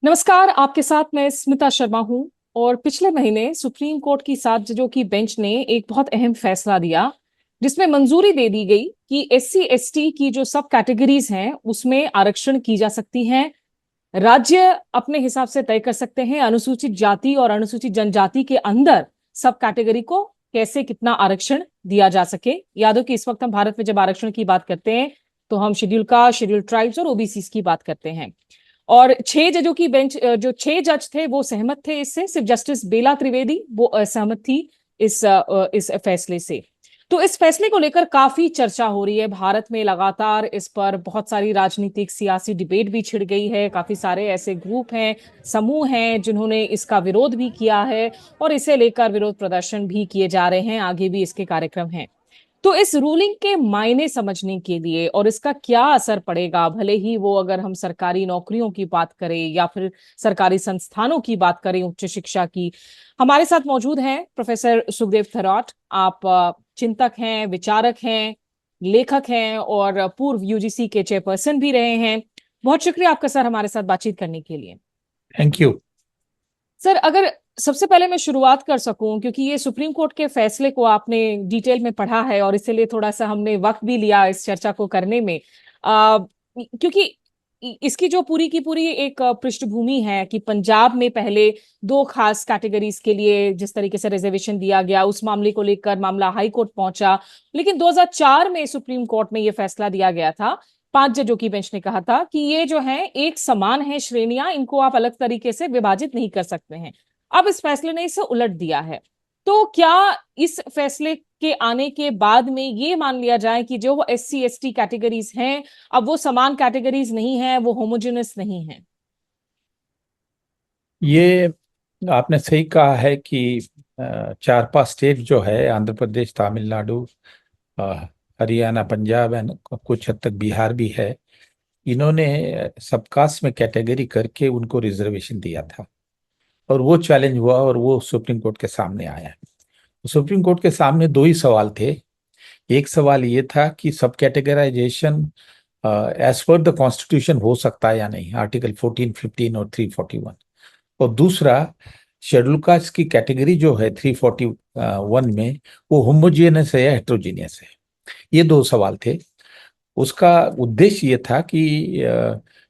नमस्कार। आपके साथ मैं स्मिता शर्मा हूं। और पिछले महीने सुप्रीम कोर्ट की 7 जजों की बेंच ने एक बहुत अहम फैसला दिया, जिसमें मंजूरी दे दी गई कि एससी एसटी की जो सब कैटेगरीज हैं उसमें आरक्षण की जा सकती हैं। राज्य अपने हिसाब से तय कर सकते हैं अनुसूचित जाति और अनुसूचित जनजाति के अंदर सब कैटेगरी को कैसे कितना आरक्षण दिया जा सके। याद हो कि इस वक्त हम भारत में जब आरक्षण की बात करते हैं तो हम शेड्यूल कास्ट, शेड्यूल ट्राइब्स और ओबीसी की बात करते हैं। और 6 जजों की बेंच, जो 6 जज थे वो सहमत थे इससे। सिर्फ जस्टिस बेला त्रिवेदी वो असहमत थी इस फैसले से। तो इस फैसले को लेकर काफी चर्चा हो रही है भारत में लगातार। इस पर बहुत सारी राजनीतिक सियासी डिबेट भी छिड़ गई है। काफी सारे ऐसे ग्रुप हैं, समूह हैं जिन्होंने इसका विरोध भी किया है और इसे लेकर विरोध प्रदर्शन भी किए जा रहे हैं। आगे भी इसके कार्यक्रम हैं। तो इस रूलिंग के मायने समझने के लिए और इसका क्या असर पड़ेगा, भले ही वो अगर हम सरकारी नौकरियों की बात करें या फिर सरकारी संस्थानों की बात करें, उच्च शिक्षा की, हमारे साथ मौजूद हैं प्रोफेसर सुखदेव थरौट। आप चिंतक हैं, विचारक हैं, लेखक हैं और पूर्व यूजीसी के चेयरपर्सन भी रहे हैं। बहुत शुक्रिया आपका सर हमारे साथ बातचीत करने के लिए। Thank you. सर, अगर सबसे पहले मैं शुरुआत कर सकूं, क्योंकि ये सुप्रीम कोर्ट के फैसले को आपने डिटेल में पढ़ा है और इसीलिए थोड़ा सा हमने वक्त भी लिया इस चर्चा को करने में। क्योंकि इसकी जो पूरी की पूरी एक पृष्ठभूमि है कि पंजाब में पहले 2 खास कैटेगरीज के लिए जिस तरीके से रिजर्वेशन दिया गया, उस मामले को लेकर मामला हाई कोर्ट पहुंचा। लेकिन 2004 में सुप्रीम कोर्ट में यह फैसला दिया गया था। 5 जजों की बेंच ने कहा था कि ये जो है एक समान है श्रेणियां, इनको आप अलग तरीके से विभाजित नहीं कर सकते हैं। अब इस फैसले ने इसे उलट दिया है। तो क्या इस फैसले के आने के बाद में ये मान लिया जाए कि जो एससी एसटी कैटेगरीज हैं अब वो समान कैटेगरीज नहीं है, वो होमोजेनस नहीं है? ये आपने सही कहा है कि 4-5 स्टेट जो है आंध्र प्रदेश, तमिलनाडु, अ, हरियाणा, पंजाब एंड कुछ हद तक बिहार भी है। इन्होंने सबकास्ट में कैटेगरी करके उनको रिजर्वेशन दिया था और वो चैलेंज हुआ और वो सुप्रीम कोर्ट के सामने आया। सुप्रीम कोर्ट के सामने दो ही सवाल थे। एक सवाल ये था कि सब categorization as per the constitution हो सकता है या नहीं, आर्टिकल 14, 15 और 341। और दूसरा, शेड्यूल कास्ट की कैटेगरी जो है 341 में, वो होमोजेनियस है या हेट्रोजीनियस है। ये दो सवाल थे। उसका उद्देश्य ये था कि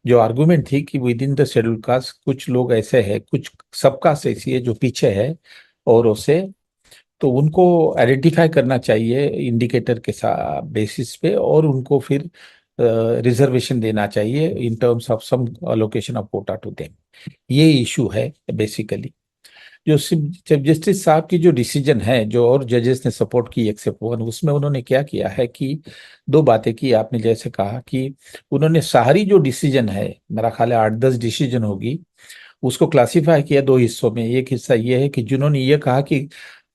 जो आर्गुमेंट थी कि with in the schedule cast कुछ लोग ऐसे हैं, कुछ सबकास्ट ऐसी है जो पीछे है और उसे, तो उनको आइडेंटिफाई करना चाहिए इंडिकेटर के साथ बेसिस पे और उनको फिर रिजर्वेशन देना चाहिए in terms of some allocation of quota to them. ये इशू है बेसिकली। जो चीफ जस्टिस साहब की जो डिसीजन है, जो और जजेस ने सपोर्ट की एक्सेप्ट वन, उसमें उन्होंने क्या किया है कि दो बातें की। आपने जैसे कहा कि उन्होंने सारी जो डिसीजन है, मेरा ख्याल है 8-10 डिसीजन होगी, उसको क्लासिफाई किया दो हिस्सों में। एक हिस्सा ये है कि जिन्होंने ये कहा कि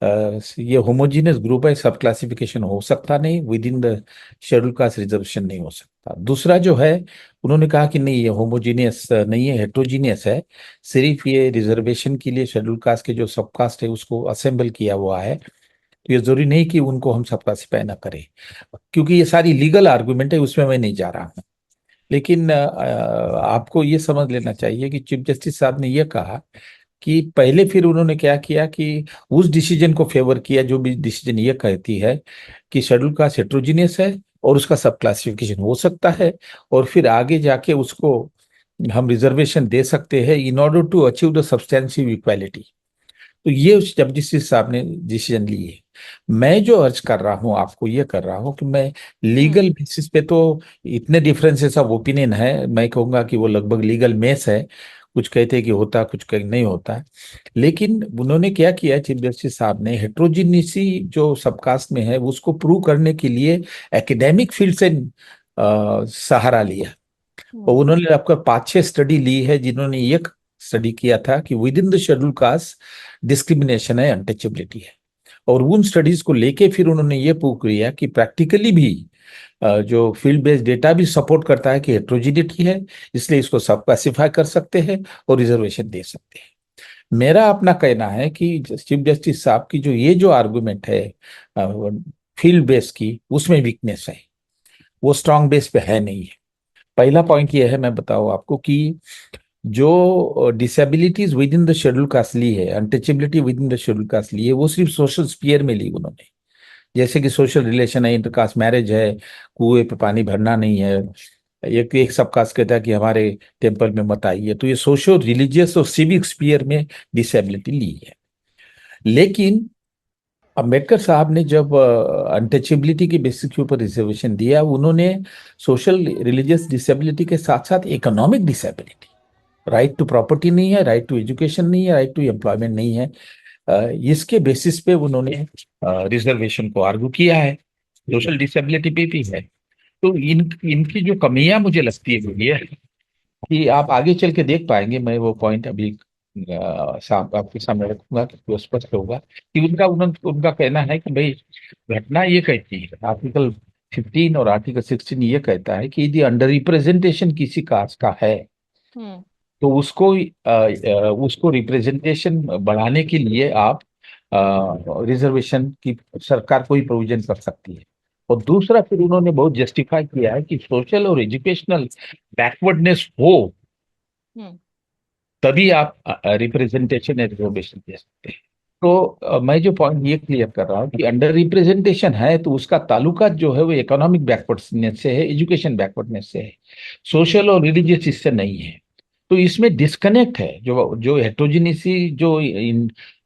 ये होमोजीनियस ग्रुप है, सब क्लासिफिकेशन हो सकता नहीं, with in the schedule caste reservation नहीं हो सकता। दूसरा जो है, उन्होंने कहा कि नहीं, ये होमोजीनियस नहीं है, हेट्रोजीनियस है। सिर्फ ये रिजर्वेशन के लिए शेड्यूल कास्ट के जो सब कास्ट है उसको असेंबल किया हुआ है, तो ये जरूरी नहीं कि उनको हम सब क्लासिफाई ना करें। क्योंकि ये सारी लीगल आर्गुमेंट है, उसमें मैं नहीं जा रहा हूँ। लेकिन आपको ये समझ लेना चाहिए कि चीफ जस्टिस साहब ने ये कहा कि पहले फिर उन्होंने क्या किया कि उस डिसीजन को फेवर किया जो भी डिसीजन ये कहती है कि शेड्यूल कास्ट हेट्रोजीनियस है और उसका सब क्लासिफिकेशन हो सकता है, और फिर आगे जाके उसको हम रिजर्वेशन दे सकते हैं in order to achieve the substantive equality. तो ये उस जब जस्टिस साहब ने डिसीजन ली है। मैं जो अर्ज कर रहा हूँ आपको, ये कर रहा हूँ कि मैं हम्म। लीगल बेसिस पे तो इतने डिफरेंसेस ऑफ ओपिनियन है, मैं कहूंगा कि वो लगभग लीगल मेस है। कुछ कहते हैं कि होता, कुछ कहीं नहीं होता। लेकिन उन्होंने क्या किया, चीफ जस्टिस साहब ने हेट्रोजीनियसी जो सबकास्ट में है उसको प्रूव करने के लिए एकेडमिक फील्ड से सहारा लिया। और हम्म। उन्होंने आपका 5-6 स्टडी ली है, जिन्होंने ये स्टडी किया था कि with in the schedule caste discrimination है, अनटचेबिलिटी है। और उन स्टडीज को लेके फिर उन्होंने ये प्रूव किया कि प्रैक्टिकली भी जो फील्ड बेस्ड डेटा भी सपोर्ट करता है कि हेट्रोजिनिटी है, इसलिए इसको सब क्लासिफाई कर सकते हैं और रिजर्वेशन दे सकते हैं। मेरा अपना कहना है कि चीफ जस्टिस साहब की जो ये जो आर्गुमेंट है फील्ड बेस की, उसमें वीकनेस है, वो स्ट्रांग बेस पे है नहीं है। पहला पॉइंट ये है, मैं बताऊं आपको कि जो disabilities within the schedule caste ली है, untouchability within the schedule caste ली है, वो सिर्फ सोशल स्पीयर में ली उन्होंने। जैसे कि सोशल रिलेशन है, इंटरकास्ट मैरिज है, कुएं पे पानी भरना नहीं है, एक एक सब कास्ट कहता है कि हमारे टेम्पल में मत आइए। तो ये सोशल रिलीजियस और सिविक स्पीयर में डिसेबिलिटी ली है। लेकिन अम्बेडकर साहब ने जब अनटचेबिलिटी के बेसिस के ऊपर रिजर्वेशन दिया, उन्होंने सोशल रिलीजियस डिसेबिलिटी के साथ साथ economic disability, right to property नहीं है, राइट टू एजुकेशन नहीं है, राइट टू एम्प्लॉयमेंट नहीं है, इसके बेसिस पे उन्होंने रिजर्वेशन को आर्गू किया है। सोशल डिसेबिलिटी पे भी है। तो इनकी जो कमियां मुझे लगती है वो ये है कि आप आगे चल के देख पाएंगे, मैं वो पॉइंट अभी आपके सामने रखूंगा कि वो स्पष्ट होगा कि उनका कहना है कि भाई घटना ये कहती है, आर्टिकल 15 और आर्टिकल 16 ये कहता है कि यदि अंडर रिप्रेजेंटेशन किसी कास्ट का है हम्म। तो उसको रिप्रेजेंटेशन बढ़ाने के लिए आप रिजर्वेशन की सरकार कोई प्रोविजन कर सकती है। और दूसरा फिर उन्होंने बहुत जस्टिफाई किया है कि सोशल और एजुकेशनल बैकवर्डनेस हो हम्म। तभी आप रिप्रेजेंटेशन या रिजर्वेशन दे सकते हैं। तो मैं जो पॉइंट ये क्लियर कर रहा हूँ कि अंडर रिप्रेजेंटेशन है तो उसका ताल्लुकात जो है वो इकोनॉमिक बैकवर्डनेस से है, एजुकेशन बैकवर्डनेस से है, सोशल और रिलीजियस इससे नहीं है। तो इसमें डिस्कनेक्ट है। जो जो हेट्रोजिनिसी जो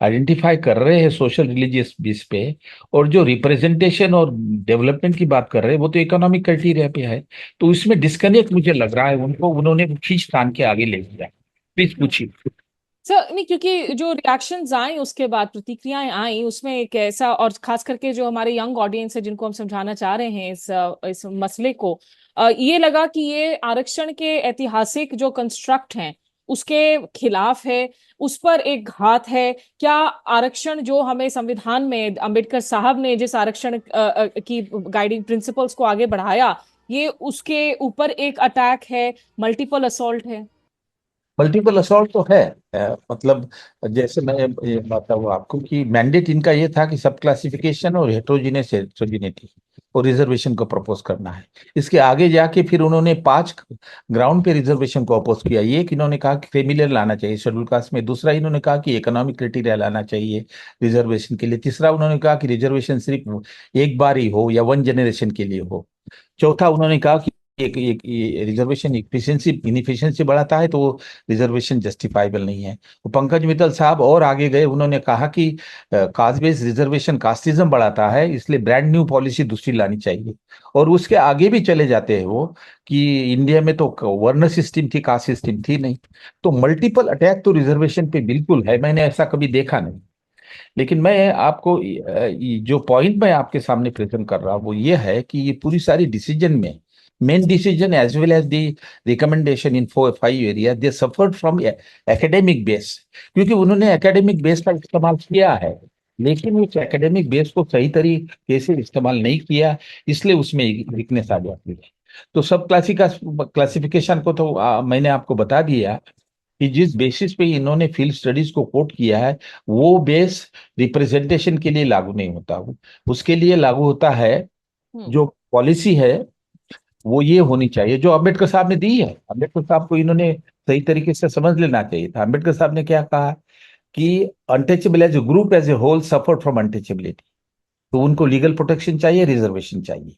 आइडेंटिफाई कर रहे हैं सोशल रिलीजियस बेस पे, और जो रिप्रेजेंटेशन और डेवलपमेंट की बात कर रहे हैं वो तो इकोनॉमिक क्राइटेरिया पे है। तो इसमें डिस्कनेक्ट मुझे लग रहा है, उनको उन्होंने खींच तान के आगे ले लिया। प्लीज पूछिए। सर नहीं, क्योंकि जो रिएक्शंस आई उसके बाद प्रतिक्रियाएं आई, उसमें एक ऐसा, और खास करके जो हमारे यंग ऑडियंस है जिनको हम समझाना चाह रहे हैं इस मसले को, ये लगा कि ये आरक्षण के ऐतिहासिक जो कंस्ट्रक्ट हैं उसके खिलाफ है, उस पर एक घात है। क्या आरक्षण जो हमें संविधान में अंबेडकर साहब ने जिस आरक्षण की गाइडिंग प्रिंसिपल्स को आगे बढ़ाया, ये उसके ऊपर एक अटैक है, मल्टीपल असॉल्ट है? मल्टीपल असॉल्ट तो है। मतलब जैसे मैं ये बताऊँ आपको कि मैंडेट इनका ये था कि सब क्लासिफिकेशन और हेट्रोजिनिटी और रिजर्वेशन को प्रपोज करना है। इसके आगे जाके फिर उन्होंने 5 ग्राउंड पे रिजर्वेशन को अपोज किया। एक इन्होंने कहा कि फेमिलियर लाना चाहिए शेड्यूल कास्ट में, दूसरा इन्होंने कहा कि इकोनॉमिक क्राइटेरिया लाना चाहिए रिजर्वेशन के लिए, तीसरा उन्होंने कहा कि रिजर्वेशन सिर्फ एक बार ही हो या 1 जनरेशन के लिए हो, चौथा उन्होंने कहा कि एक रिजर्वेशन इफिशिएंसी इनफिशिएंसी बढ़ाता है तो रिजर्वेशन जस्टिफाइबल नहीं है। तो पंकज मित्तल साहब और आगे गए, उन्होंने कहा कि कास्ट बेस्ड रिजर्वेशन कास्टिज्म बढ़ाता है, इसलिए ब्रांड न्यू पॉलिसी दूसरी लानी चाहिए। और उसके आगे भी चले जाते हैं वो कि इंडिया में तो वर्ण सिस्टम थी, कास्ट सिस्टम थी नहीं। तो मल्टीपल अटैक तो रिजर्वेशन पे बिल्कुल है, मैंने ऐसा कभी देखा नहीं। लेकिन मैं आपको जो पॉइंट मैं आपके सामने प्रेजेंट कर रहा हूँ वो ये है कि ये पूरी सारी डिसीजन में main decision as well as the recommendation in 4 5 area they suffered from academic base, क्योंकि उन्होंने एकेडमिक बेस का इस्तेमाल किया है लेकिन उस एकेडमिक बेस को सही तरीके से इस्तेमाल नहीं किया, इसलिए उसमें वीकनेस आ जाती है। तो सब क्लासिफिकेशन को तो मैंने आपको बता दिया कि जिस बेसिस पे इन्होंने फील्ड स्टडीज को कोट किया है वो बेस रिप्रेजेंटेशन के लिए लागू नहीं होता। उसके लिए लागू होता है हम्म। जो पॉलिसी है वो ये होनी चाहिए जो अम्बेडकर साहब ने दी है। अम्बेडकर साहब को इन्होंने सही तरीके से समझ लेना चाहिए था। अम्बेडकर साहब ने क्या कहा कि untouchable as a group as a whole suffer from untouchability, तो उनको लीगल प्रोटेक्शन चाहिए, रिजर्वेशन चाहिए।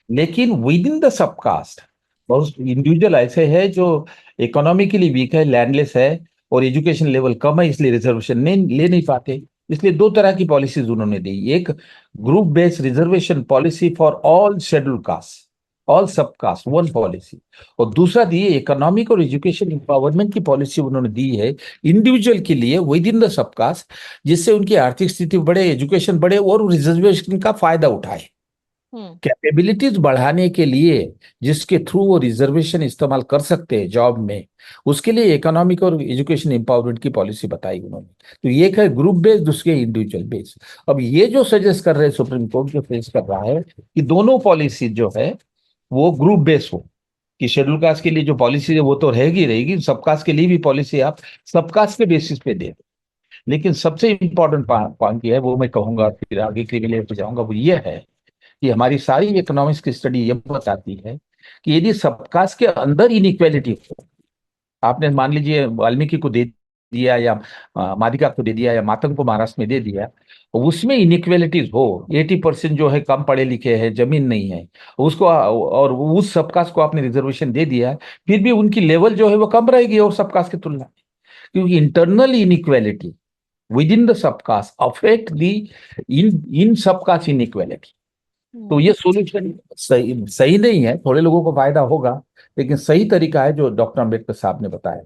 लेकिन विद इन द सबकास्ट बहुत इंडिविजुअल ऐसे हैं जो इकोनॉमिकली वीक है, लैंडलेस है और एजुकेशन लेवल कम है, इसलिए रिजर्वेशन नहीं ले नहीं पाते। इसलिए 2 तरह की पॉलिसीज उन्होंने दी, एक group based reservation policy for all schedule caste, all sub caste, one policy, और दूसरा दी इकोनॉमिक और एजुकेशन एम्पावरमेंट की पॉलिसी उन्होंने दी है इंडिविजुअल के लिए within the sub caste, जिससे उनकी आर्थिक स्थिति बढ़े, एजुकेशन बढ़े और रिजर्वेशन का फायदा उठाए। हम्म। कैपेबिलिटीज बढ़ाने के लिए जिसके थ्रू वो रिजर्वेशन इस्तेमाल कर सकते हैं जॉब में, उसके लिए इकोनॉमिक और एजुकेशन एम्पावरमेंट की पॉलिसी बताई उन्होंने। तो एक है ग्रुप बेस्ड, दूसरे इंडिविजुअल बेस्ड। अब ये जो सजेस्ट कर रहे हैं सुप्रीम कोर्ट, जो फेस कर रहा है कि दोनों पॉलिसी जो है वो ग्रुप बेस्ड हो, कि शेड्यूल कास्ट के लिए जो पॉलिसी है वो तो रहेगी रहेगी, सबकास्ट के लिए भी पॉलिसी आप सबकास्ट के बेसिस पे दे। लेकिन सबसे इंपॉर्टेंट पॉइंट ये है, वो मैं कहूंगा फिर आगे के लिए लेकर जाऊंगा, वो ये है कि हमारी सारी इकोनॉमिक्स की स्टडी ये बताती है कि यदि सबकास्ट के अंदर इनइक्वालिटी हो आपने मान लीजिए वाल्मीकि को दे दिया या मादिका को दे दिया या मातंग को महाराष्ट्र में दे दिया, उसमें इनइक्वेलिटीज हो, 80% जो है कम पढ़े लिखे हैं, जमीन नहीं है उसको, और उस सबकास्ट को आपने रिजर्वेशन दे दिया, फिर भी उनकी लेवल जो है वो कम रहेगी और सबकास्ट की तुलना में, क्योंकि internal inequality with in the subcaste affect the in subcaste inequality. तो ये सॉल्यूशन सही सही नहीं है, थोड़े लोगों को फायदा होगा, लेकिन सही तरीका है जो डॉक्टर अम्बेडकर साहब ने बताया।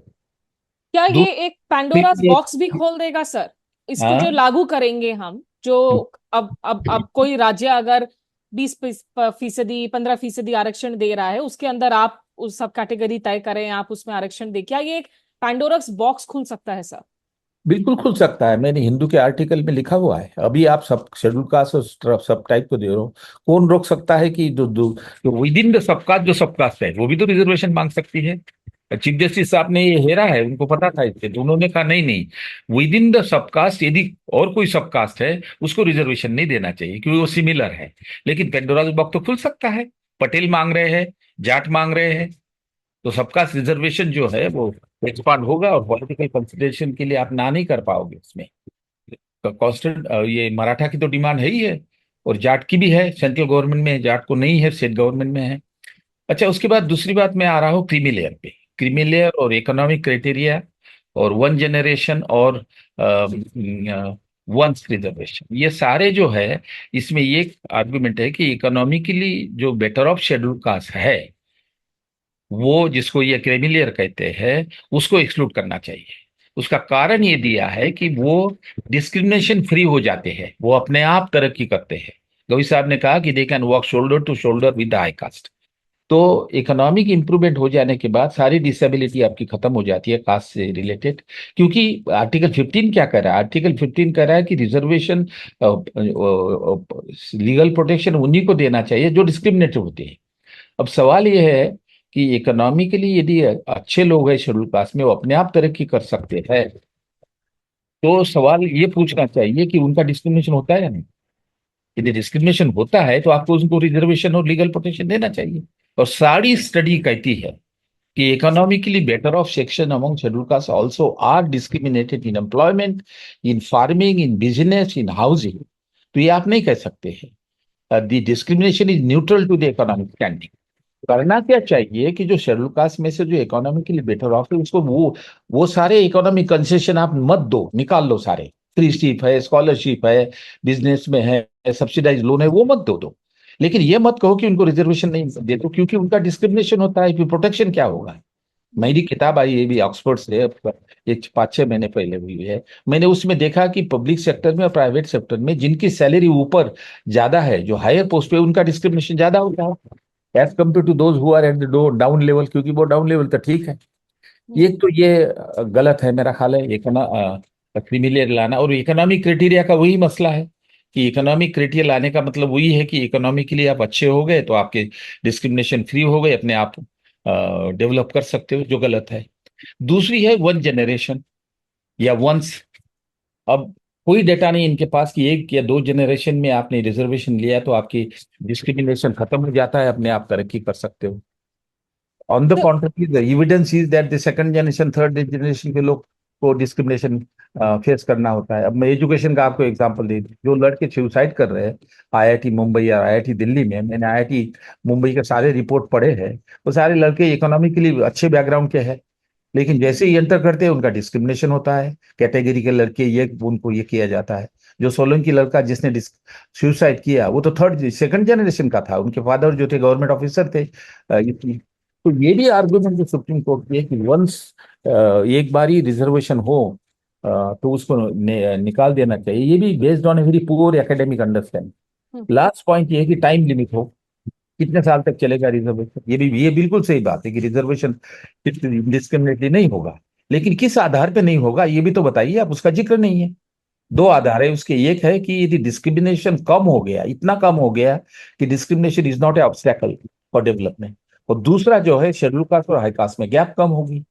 क्या ये दूसरी एक पैंडोरास ये- बॉक्स भी खोल देगा सर? इसको जो हाँ, लागू करेंगे हम, जो अब कोई राज्य अगर 20% 15% आरक्षण दे रहा है, उसके अंदर आप उस सब कैटेगरी तय करें, आप उसमें आरक्षण दे, क्या ये एक पैंडोरस बॉक्स खुल सकता है सर? बिल्कुल खुल सकता है, मैंने हिंदू के आर्टिकल में लिखा हुआ है। अभी आप सब शेड्यूल कास्ट और सब टाइप को दे रहे हो, कौन रोक सकता है कि जो विद इन द सबकास्ट जो सबकास्ट है वो भी तो रिजर्वेशन मांग सकती है। चीफ जस्टिस साहब ने ये हेरा है, उनको पता था इससे, तो उन्होंने कहा नहीं नहीं, विद इन द सबकास्ट यदि और कोई सबकास्ट है उसको रिजर्वेशन नहीं देना चाहिए क्योंकि वो सिमिलर है। लेकिन पेंडोराज बॉक्स तो खुल सकता है, पटेल मांग रहे हैं, जाट मांग रहे हैं, तो सबका रिजर्वेशन जो है वो एक्सपांड होगा, और पॉलिटिकल कंसिडरेशन के लिए आप ना नहीं कर पाओगे उसमें। कांस्टेंट ये मराठा की तो डिमांड है ही है, और जाट की भी है, सेंट्रल गवर्नमेंट में है, जाट को नहीं है, स्टेट गवर्नमेंट में है। अच्छा, उसके बाद दूसरी बात मैं आ रहा हूँ क्रीमी लेयर पे। क्रीमी लेयर और इकोनॉमिक क्राइटेरिया और वन जनरेशन और वंस रिजर्वेशन, ये सारे जो है, इसमें ये आर्गुमेंट है कि इकोनॉमिकली जो बेटर ऑफ शेड्यूल कास्ट है, वो जिसको ये क्रेमिलियर कहते हैं, उसको एक्सक्लूड करना चाहिए। उसका कारण ये दिया है कि वो डिस्क्रिमिनेशन फ्री हो जाते हैं, वो अपने आप तरक्की करते हैं। गवी साहब ने कहा कि they can work shoulder to shoulder with the high caste. तो इकोनॉमिक इंप्रूवमेंट हो जाने के बाद सारी डिसेबिलिटी आपकी खत्म हो जाती है कास्ट से रिलेटेड, क्योंकि आर्टिकल 15 क्या कह रहा है? आर्टिकल 15 कह रहा है कि रिजर्वेशन लीगल प्रोटेक्शन उन्हीं को देना चाहिए जो डिस्क्रिमिनेटेड होते हैं। अब सवाल यह है कि इकोनॉमिकली यदि अच्छे लोग हैं शेड्यूल कास्ट में, वो अपने आप तरक्की कर सकते हैं, तो सवाल ये पूछना चाहिए कि उनका डिस्क्रिमिनेशन होता है या नहीं। यदि डिस्क्रिमिनेशन होता है तो आपको उनको रिजर्वेशन और लीगल प्रोटेक्शन देना चाहिए। और सारी स्टडी कहती है कि economically better off section among schedule caste also are discriminated in employment, in farming, in business, in housing. तो ये आप नहीं कह सकते हैं the discrimination is neutral to the economic standing. करना क्या चाहिए कि जो शेड्यूल कास्ट में से जो इकोनॉमिकली बेटर ऑफ है उसको वो सारे इकोनॉमिक कंसेशन आप मत दो, निकाल लो सारे। फ्री शिप है, स्कॉलरशिप है, बिजनेस में है, सब्सिडाइज लोन है, वो मत दो। लेकिन ये मत कहो कि उनको रिजर्वेशन नहीं दे दो, क्योंकि उनका डिस्क्रिमिनेशन होता है, फिर प्रोटेक्शन क्या होगा? मेरी किताब आई है भी ऑक्सफोर्ड से, एक 5-6 महीने पहले हुई है। मैंने उसमें देखा कि पब्लिक सेक्टर में और प्राइवेट सेक्टर में जिनकी सैलरी ऊपर ज्यादा है, जो हायर पोस्ट पे, उनका डिस्क्रिमिनेशन ज्यादा होता है as compare to those who are at the down level, क्योंकि वो डाउन लेवल तो ठीक है। ये तो ये गलत है मेरा ख्याल है, क्रिमिनल लाना। और इकोनॉमिक क्राइटेरिया का वही मसला है कि इकोनॉमिक क्राइटेरिया लाने का मतलब वही है कि इकोनॉमिकली आप अच्छे हो गए तो आपके डिस्क्रिमिनेशन फ्री हो गए, अपने आप डेवलप कर सकते हो, जो गलत है। दूसरी है वन जनरेशन या वंस। अब कोई डेटा नहीं इनके पास कि 1 या 2 जनरेशन में आपने रिजर्वेशन लिया तो आपकी डिस्क्रिमिनेशन खत्म हो जाता है, अपने आप तरक्की कर सकते हो। ऑन द तो contrary the evidence is that the second generation third generation के लोग को डिस्क्रिमिनेशन फेस करना होता है। अब मैं एजुकेशन का आपको एग्जांपल दे दूं, जो लड़के सुसाइड कर रहे हैं आईआईटी मुंबई या आईआईटी दिल्ली में, मैंने आईआईटी मुंबई के सारे रिपोर्ट पढ़े हैं, वो सारे लड़के इकोनॉमिकली अच्छे बैकग्राउंड के हैं, लेकिन जैसे ही एंटर करते हैं उनका डिस्क्रिमिनेशन होता है। कैटेगरी के लड़के ये, उनको ये किया जाता है। जो सोलंकी लड़का जिसने सुसाइड किया वो तो थर्ड सेकंड जनरेशन का था, उनके फादर जो थे गवर्नमेंट ऑफिसर थे। तो ये भी आर्गुमेंट जो सुप्रीम कोर्ट की है कि वंस एक बार ही रिजर्वेशन हो तो उसको निकाल देना चाहिए, ये भी based on a very poor academic understanding. Last point ये है कि टाइम लिमिट हो, कितने साल तक चलेगा रिजर्वेशन, ये बिल्कुल सही बात है कि रिजर्वेशन डिस्क्रिमिनेटली नहीं होगा, लेकिन किस आधार पे नहीं होगा ये भी तो बताइए आप, उसका जिक्र नहीं है। 2 आधार है उसके, एक है कि यदि डिस्क्रिमिनेशन कम हो गया, इतना कम हो गया कि discrimination is not a obstacle for development, और दूसरा जो है शेड्यूल कास्ट और हाई कास्ट में गैप कम होगी।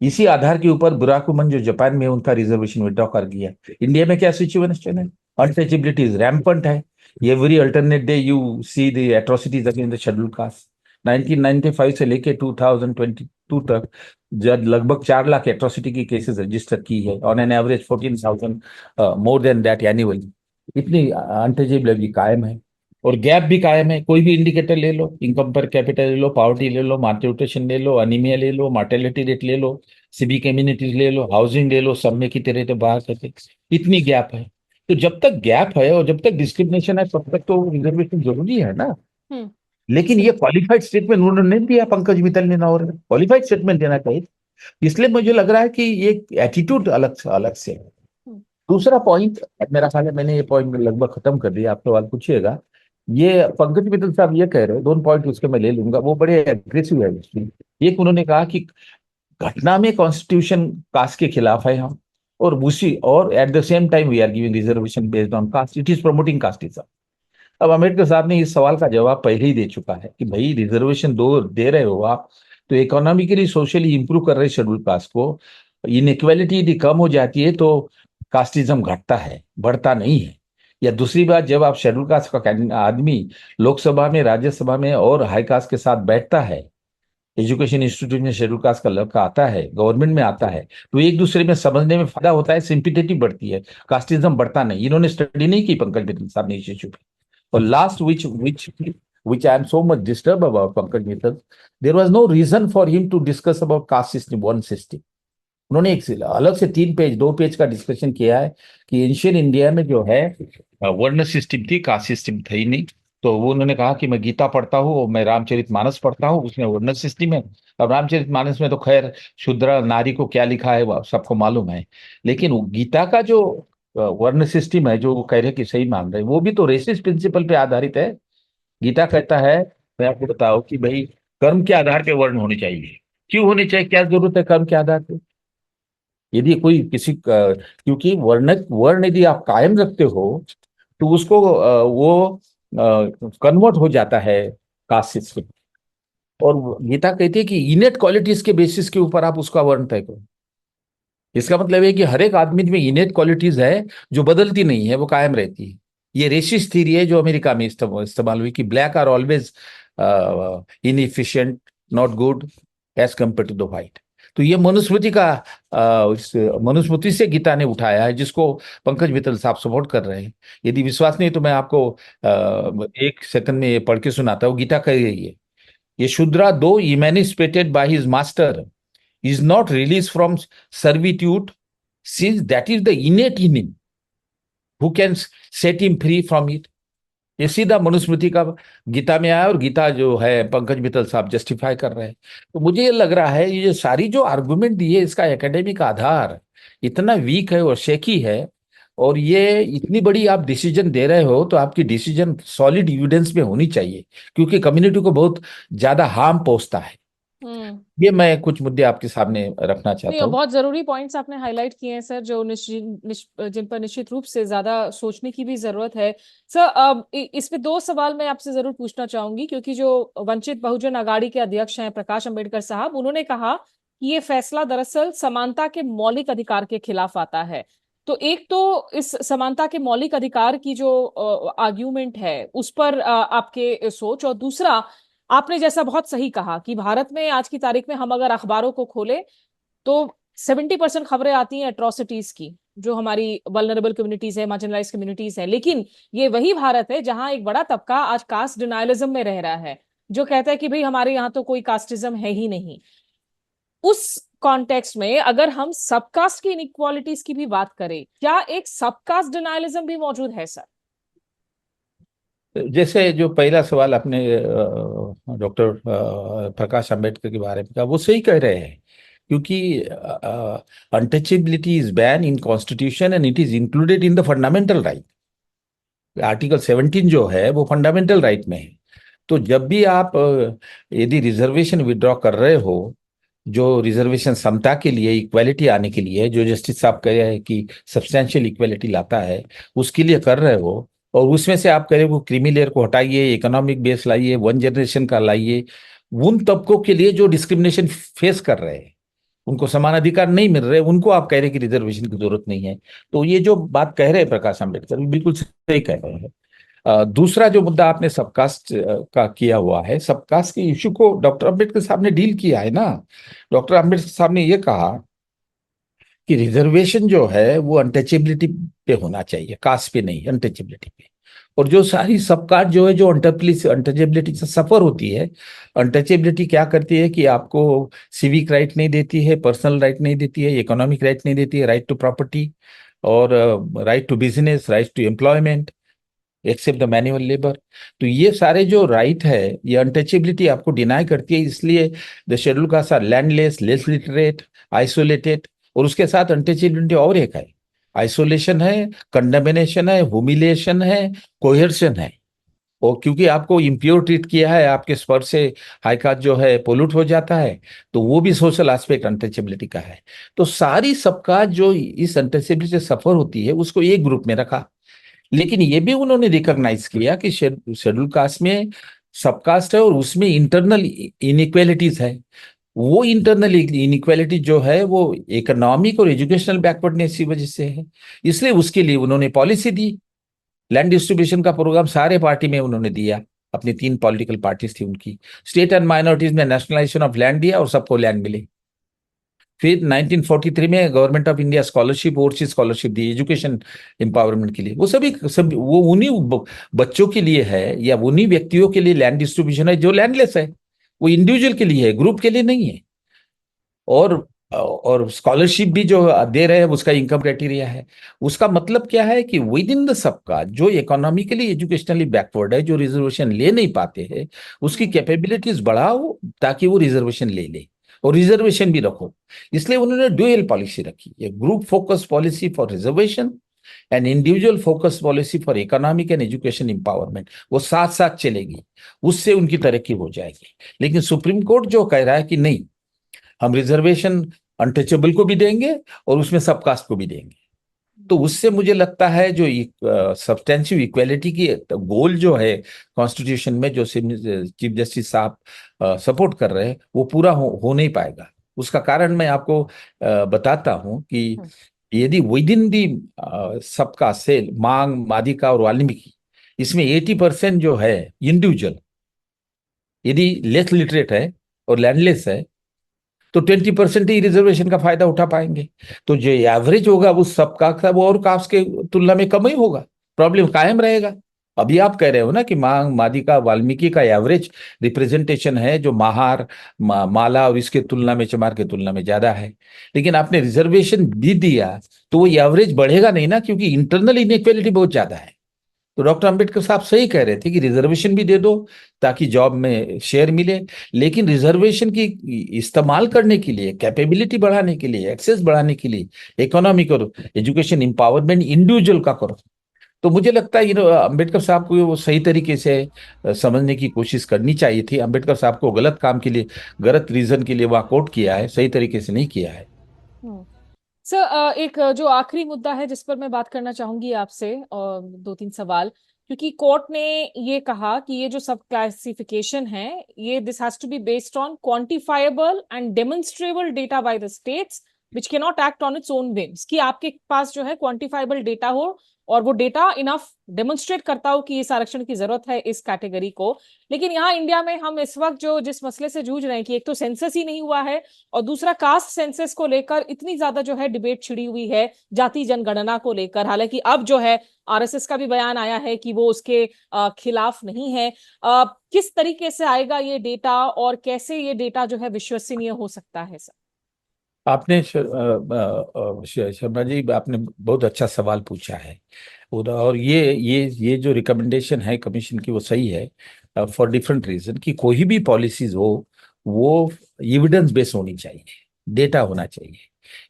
इसी आधार के ऊपर बुराकुमन जो जापान में उनका रिजर्वेशन विड्रॉ कर गया। इंडिया में क्या सिचुएशन है? अनटचेबिलिटी रैम्पंट है। Every alternate day you see the atrocities against the schedule cast. 1995 से लेके 2022 तक जब लगभग 4 लाख एट्रोसिटी की केसेस रजिस्टर की है, on an average 14,000 more than that annually. इतनी अनटचेबिलिटी कायम है और गैप भी कायम है। कोई भी इंडिकेटर ले लो, इनकम पर कैपिटल ले लो, पॉवर्टी ले लो, माल्न्यूट्रिशन ले लो, अनीमिया ले लो, मार्टेलिटी रेट ले लो, सिविक कम्युनिटीज ले लो, हाउसिंग ले लो, सब में की तरह तो बाहर करके इतनी गैप है। तो जब तक गैप है और जब तक डिस्क्रिमिनेशन है तब तक तो रिजर्वेशन जरूरी है ना। हम्म। लेकिन ये क्वालिफाइड स्टेटमेंट उन्होंने नहीं दिया, पंकज मित्तल ने ना, और क्वालिफाइड स्टेटमेंट देना चाहिए। इसलिए मुझे लग रहा है कि ये एटीट्यूड अलग से है। हम्म। दूसरा पॉइंट, मेरा ख्याल है मैंने ये पॉइंट लगभग खत्म कर दिया, आप सवाल पूछिएगा। ये पंकज मित्तल साहब ये कह रहे हैं, दोनों पॉइंट उसके मैं ले लूंगा, वो बड़े एग्रेसिव है उसमें। एक उन्होंने कहा कि घटना में कॉन्स्टिट्यूशन कास्ट के खिलाफ है हम, और उसी और at the same time we are giving reservation based on caste, it is promoting casteism. अब अम्बेडकर साहब ने इस सवाल का जवाब पहले ही दे चुका है कि भाई रिजर्वेशन दो दे रहे हो आप तो इकोनॉमिकली सोशली इंप्रूव कर रहे शेड्यूल कास्ट को, इनइक्वालिटी यदि कम हो जाती है तो कास्टिज्म घटता है, बढ़ता नहीं है। या दूसरी बात, जब आप शेड्यूल कास्ट का आदमी लोकसभा में, राज्यसभा में और हाई कास्ट के साथ बैठता है, एजुकेशन इंस्टीट्यूट में शेड्यूल कास्ट का लड़का आता है, गवर्नमेंट में आता है, तो एक दूसरे में समझने में फायदा होता है, सिंपिथेटी बढ़ती है, कास्टिज्म बढ़ता नहीं। इन्होंने स्टडी नहीं की पंकज मित्तल साहब ने इस इश्यू पे। और last which I am so much disturbed about Pankaj Mittal, there was no reason for him to discuss about caste system, one system. उन्होंने एक अलग से 3 पेज 2 पेज का डिस्कशन किया है कि एंशियंट इंडिया में जो है वर्ण सिस्टम थी, कास्ट सिस्टम था ही नहीं। तो वो उन्होंने कहा कि मैं गीता पढ़ता हूँ, मैं रामचरितमानस पढ़ता हूँ, उसमें वर्ण सिस्टम है। अब रामचरितमानस में तो खैर शूद्र नारी को क्या लिखा है वो सबको मालूम है, लेकिन वो गीता का जो वर्ण सिस्टम है, जो वो कह रहे हैं कि सही मान रहे हैं, वो भी तो रेसिस्ट प्रिंसिपल पे आधारित है। गीता कहता है, मैं आपको बताऊं कि भाई कर्म के आधार पे वर्ण होने चाहिए। क्यों होने चाहिए, क्या जरूरत है कर्म के आधार पे? यदि कोई क्योंकि वर्ण वर्ण यदि आप कायम रखते हो तो उसको वो कन्वर्ट हो जाता है कास्ट सिस्टम। और गीता कहती है कि इनेट क्वालिटीज के बेसिस के ऊपर आप उसका वर्ण तय करो। इसका मतलब है कि हर एक आदमी में इनेट क्वालिटीज है जो बदलती नहीं है, वो कायम रहती है। ये रेसिस्ट थ्योरी है जो अमेरिका में इस्तेमाल हुई कि black are always inefficient, not good as compare to the white. तो ये मनुस्मृति का इस मनुस्मृति से गीता ने उठाया है, जिसको पंकज मित्तल साहब सपोर्ट कर रहे हैं। यदि विश्वास नहीं तो मैं आपको 1 सेकंड में ये पढ़ के सुनाता हूँ। गीता कह रही है, ये Shudra though emancipated by his master is not released from servitude, since that is the innate in him who can set him free from it। ये सीधा मनुस्मृति का गीता में आया और गीता जो है पंकज मित्तल साहब जस्टिफाई कर रहे हैं। तो मुझे ये लग रहा है ये सारी जो आर्गुमेंट दी है इसका एकेडमिक आधार इतना वीक है और शेकी है। और ये इतनी बड़ी आप डिसीजन दे रहे हो तो आपकी डिसीजन सॉलिड एविडेंस में होनी चाहिए, क्योंकि कम्युनिटी को बहुत ज्यादा हार्म पहुंचता है। हम्म। ये मैं कुछ मुद्दे आपके सामने रखना नहीं, चाहता और हूँ। बहुत जरूरी पॉइंट्स आपने हाईलाइट किए हैं सर, जो जिन पर निश्चित रूप से ज्यादा सोचने की भी जरूरत है। सर, इसमें दो सवाल मैं आपसे जरूर पूछना चाहूंगी, क्योंकि जो वंचित बहुजन अघाड़ी के अध्यक्ष हैं प्रकाश अंबेडकर साहब, उन्होंने कहा कि ये फैसला दरअसल समानता के मौलिक अधिकार के खिलाफ आता है। तो एक तो इस समानता के मौलिक अधिकार की जो आर्ग्यूमेंट है उस पर आपके सोच, और दूसरा, आपने जैसा बहुत सही कहा कि भारत में आज की तारीख में हम अगर अखबारों को खोले तो 70% खबरें आती हैं एट्रोसिटीज की, जो हमारी वल्नरेबल कम्युनिटीज है, मार्जिनलाइज कम्युनिटीज है। लेकिन ये वही भारत है जहां एक बड़ा तबका आज कास्ट डिनायलिज्म में रह रहा है, जो कहता है कि भाई हमारे यहाँ तो कोई कास्टिज्म है ही नहीं। उस कॉन्टेक्स्ट में अगर हम सबकास्ट की इनइक्वालिटीज की भी बात करें, क्या एक सबकास्ट डिनायलिज्म भी मौजूद है सर? जैसे जो पहला सवाल आपने डॉक्टर प्रकाश अंबेडकर के बारे में कहा, वो सही कह रहे हैं, क्योंकि untouchability is ban in constitution and it is included in the fundamental right. Article 17 जो है वो फंडामेंटल राइट में है। तो जब भी आप यदि रिजर्वेशन विड्रॉ कर रहे हो, जो रिजर्वेशन समता के लिए, इक्वालिटी आने के लिए, जो जस्टिस साहब कह रहे हैं कि सब्सटेंशियल इक्वालिटी लाता है, उसके लिए कर रहे हो, और उसमें से आप कह रहे हो क्रीमी लेयर को हटाइए, इकोनॉमिक बेस लाइए, वन जनरेशन का लाइए, उन तबकों के लिए जो डिस्क्रिमिनेशन फेस कर रहे हैं, उनको समान अधिकार नहीं मिल रहे, उनको आप कह रहे हैं कि रिजर्वेशन की जरूरत नहीं है। तो ये जो बात कह रहे हैं प्रकाश अम्बेडकर, बिल्कुल सही कह रहे हैं। दूसरा जो मुद्दा आपने सबकास्ट का किया हुआ है, सबकास्ट के इशू को डॉक्टर अम्बेडकर साहब ने डील किया है ना। डॉक्टर अम्बेडकर साहब ने ये कहा कि रिजर्वेशन जो है वो अनटचेबिलिटी पे होना चाहिए, कास्ट पे नहीं, अनटचेबिलिटी पे। और जो सारी सब कास्ट जो है, जो अनटचेबिलिटी से सफर होती है, अनटचेबिलिटी क्या करती है कि आपको सिविक राइट नहीं देती है, पर्सनल राइट नहीं देती है, इकोनॉमिक राइट नहीं देती है, राइट टू प्रॉपर्टी और right to business, right to employment except the manual labour. तो ये सारे जो राइट है, ये अनटचेबिलिटी आपको डिनाई करती है। इसलिए the schedule caste are landless, less literate, isolated. और उसके साथ अनटचेबिलिटी और एक है, आइसोलेशन है, कंडमनेशन है, हुमिलिएशन है, कोहर्शन है। और क्योंकि आपको इम्प्योर ट्रीट किया है, आपके स्पर्श से हाई कास्ट जो है पोल्यूट हो जाता है, तो वो भी सोशल एस्पेक्ट अनटचेबिलिटी का है। तो सारी सबका जो इस अनटचेबिलिटी से सफर होती है उसको एक ग्रुप में रखा। लेकिन ये भी उन्होंने रिकॉग्नाइज किया कि शेड्यूल कास्ट में सबकास्ट है और उसमें इंटरनल इनइक्वालिटीज है। वो इंटरनल इनइक्वालिटी जो है वो इकोनॉमिक और एजुकेशनल बैकवर्डनेस की वजह से है। इसलिए उसके लिए उन्होंने पॉलिसी दी, लैंड डिस्ट्रीब्यूशन का प्रोग्राम सारे पार्टी में उन्होंने दिया। अपनी 3 पॉलिटिकल पार्टीज थी उनकी। स्टेट एंड माइनॉरिटीज में नेशनलाइजेशन ऑफ लैंड दिया और सबको लैंड मिले। फिर 1943 में government of India scholarship, overseas scholarship the education empowerment के लिए। वो सभी सब वो उन्हीं बच्चों के लिए है या उन्हीं व्यक्तियों के लिए लैंड डिस्ट्रीब्यूशन है जो लैंडलेस है। वो इंडिविजुअल के लिए है, ग्रुप के लिए नहीं है। और स्कॉलरशिप भी जो दे रहे हैं उसका इनकम क्राइटेरिया है। उसका मतलब क्या है कि विद इन द सबका जो इकोनॉमिकली एजुकेशनली बैकवर्ड है, जो रिजर्वेशन ले नहीं पाते हैं, उसकी कैपेबिलिटीज बढ़ाओ ताकि वो रिजर्वेशन ले ले, और रिजर्वेशन भी रखो। इसलिए उन्होंने ड्यूअल पॉलिसी रखी, एक group focus policy for reservation and individual focus policy for economic and education empowerment. वो साथ साथ चलेगी, उससे उनकी तरक्की हो जाएगी। लेकिन सुप्रीम कोर्ट जो कह रहा है कि नहीं, हम रिजर्वेशन अनटचेबल को भी देंगे और उसमें सब कास्ट को भी देंगे, तो उससे मुझे लगता है जो सब्सटेंशियल इक्वेलिटी की गोल जो है कॉन्स्टिट्यूशन में, जो चीफ जस्टिस साहब सपोर्ट कर रहे हैं, वो पूरा हो नहीं पाएगा। उसका कारण मैं आपको बताता हूं कि यदि विद इन दी सबका सेल, मांग, मादिका और वाल्मीकि, इसमें 80% जो है इंडिविजुअल, यदि लेस लिटरेट है और लैंडलेस है, तो 20% ही रिजर्वेशन का फायदा उठा पाएंगे। तो जो एवरेज होगा वो सब का वो और कास्ट के तुलना में कम ही होगा, प्रॉब्लम कायम रहेगा। अभी आप कह रहे हो ना कि मांग, मादिका, वाल्मीकि का एवरेज रिप्रेजेंटेशन है जो महार, माला और इसके तुलना में, चमार के तुलना में ज्यादा है। लेकिन आपने रिजर्वेशन भी दिया तो वो एवरेज बढ़ेगा नहीं ना, क्योंकि इंटरनल इनइक्वालिटी बहुत ज्यादा है। तो डॉक्टर अंबेडकर साहब सही कह रहे थे कि रिजर्वेशन भी दे दो ताकि जॉब में शेयर मिले। लेकिन रिजर्वेशन की इस्तेमाल करने के लिए, कैपेबिलिटी बढ़ाने के लिए, एक्सेस बढ़ाने के लिए, इकोनॉमिक और एजुकेशन एम्पावरमेंट इंडिविजुअल का करो। तो मुझे लगता है अंबेडकर साहब को वो सही तरीके से समझने की कोशिश करनी चाहिए थी। अंबेडकर साहब को गलत काम के लिए, गलत रीजन के लिए वहां कोट किया है, सही तरीके से नहीं किया है। सर, एक जो आखिरी मुद्दा है जिस पर मैं बात करना चाहूंगी आपसे, और 2-3 सवाल, क्योंकि कोर्ट ने ये कहा कि ये जो सब क्लासिफिकेशन है, ये this has to be based on quantifiable and demonstrable data by the states which can not act on its own whims, कि आपके पास जो है क्वांटिफाइबल डेटा हो और वो डेटा इनफ डेमोन्स्ट्रेट करता हो कि इस आरक्षण की जरूरत है इस कैटेगरी को। लेकिन यहाँ इंडिया में हम इस वक्त जो जिस मसले से जूझ रहे हैं कि एक तो सेंसस ही नहीं हुआ है, और दूसरा कास्ट सेंसस को लेकर इतनी ज्यादा जो है डिबेट छिड़ी हुई है जाति जनगणना को लेकर। हालांकि अब जो है आरएसएस का भी बयान आया है कि वो उसके खिलाफ नहीं है। किस तरीके से आएगा ये डेटा और कैसे ये डेटा जो है विश्वसनीय हो सकता है सर? आपने शर्मा जी, आपने बहुत अच्छा सवाल पूछा है। और ये जो रिकमेंडेशन है कमीशन की वो सही है, फॉर डिफरेंट रीजन, कि कोई भी पॉलिसीज हो वो एविडेंस बेस्ड होनी चाहिए, डेटा होना चाहिए।